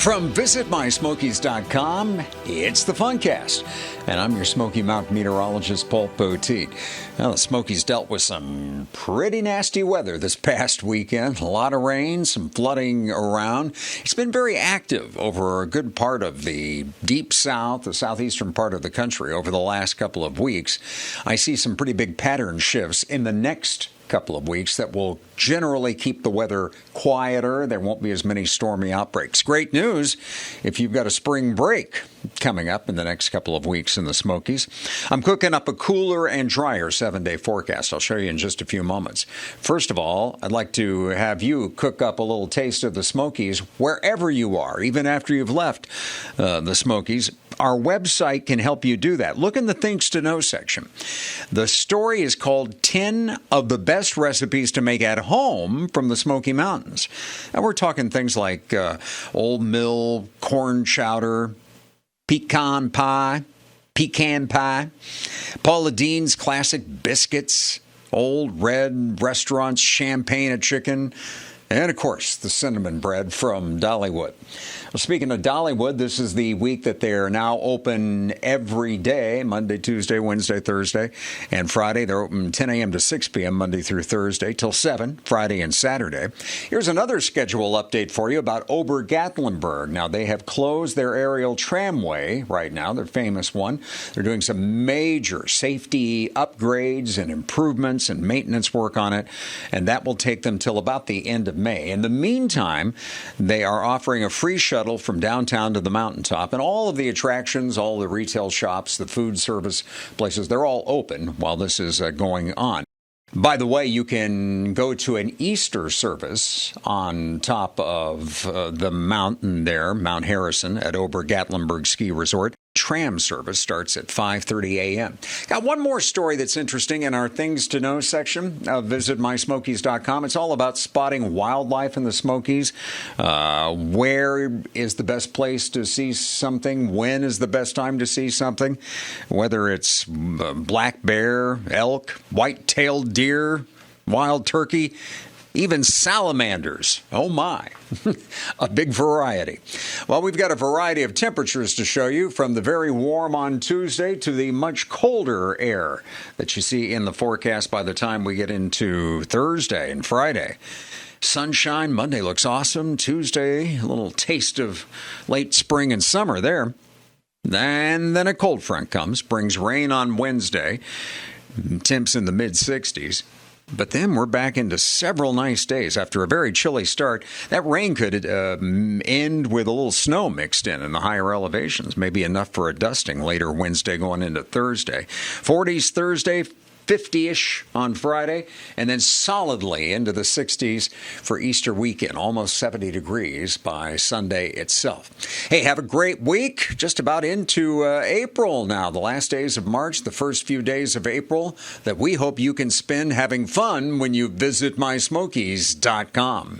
From visitmysmokies.com, it's the Funcast, and I'm your Smoky Mountain meteorologist, Poteet. Now, the Smokies dealt with some pretty nasty weather this past weekend. A lot of rain, some flooding around. It's been very active over a good part of the deep south, the southeastern part of the country over the last couple of weeks. I see some pretty big pattern shifts in the next couple of weeks that will generally keep the weather quieter. There won't be as many stormy outbreaks. Great news if you've got a spring break coming up in the next couple of weeks in the Smokies. I'm cooking up a cooler and drier 7-day forecast. I'll show you in just a few moments. First of all, I'd like to have you cook up a little taste of the Smokies wherever you are, even after you've left the Smokies. Our website can help you do that. Look in the Things to Know section. The story is called 10 of the Best Recipes to Make at Home from the Smoky Mountains. And we're talking things like Old Mill corn chowder, pecan pie, Paula Deen's classic biscuits, Old Red Restaurant's champagne a chicken, and, of course, the cinnamon bread from Dollywood. Well, speaking of Dollywood, this is the week that they're now open every day, Monday, Tuesday, Wednesday, Thursday, and Friday. They're open 10 a.m. to 6 p.m. Monday through Thursday till 7, Friday and Saturday. Here's another schedule update for you about Gatlinburg. Now, they have closed their aerial tramway right now, their famous one. They're doing some major safety upgrades and improvements and maintenance work on it, and that will take them till about the end of May. In the meantime, they are offering a free shuttle from downtown to the mountaintop, and all of the attractions, all the retail shops, the food service places, they're all open while this is going on. By the way, you can go to an Easter service on top of the mountain there, Mount Harrison at Gatlinburg Ski Resort. Tram service starts at 5:30 a.m. Got one more story that's interesting in our Things to Know section of visitmysmokies.com. It's all about spotting wildlife in the Smokies. Where is the best place to see something? When is the best time to see something? Whether it's black bear, elk, white-tailed deer, wild turkey, even salamanders. Oh my, a big variety. Well, we've got a variety of temperatures to show you, from the very warm on Tuesday to the much colder air that you see in the forecast by the time we get into Thursday and Friday. Sunshine, Monday looks awesome. Tuesday, a little taste of late spring and summer there. And then a cold front comes, brings rain on Wednesday. Temps in the mid-60s. But then we're back into several nice days after a very chilly start. That rain could end with a little snow mixed in the higher elevations, maybe enough for a dusting later Wednesday going into Thursday. 40s Thursday, 50-ish on Friday, and then solidly into the 60s for Easter weekend, almost 70 degrees by Sunday itself. Hey, have a great week. Just about into April now, the last days of March, the first few days of April that we hope you can spend having fun when you visit mysmokies.com.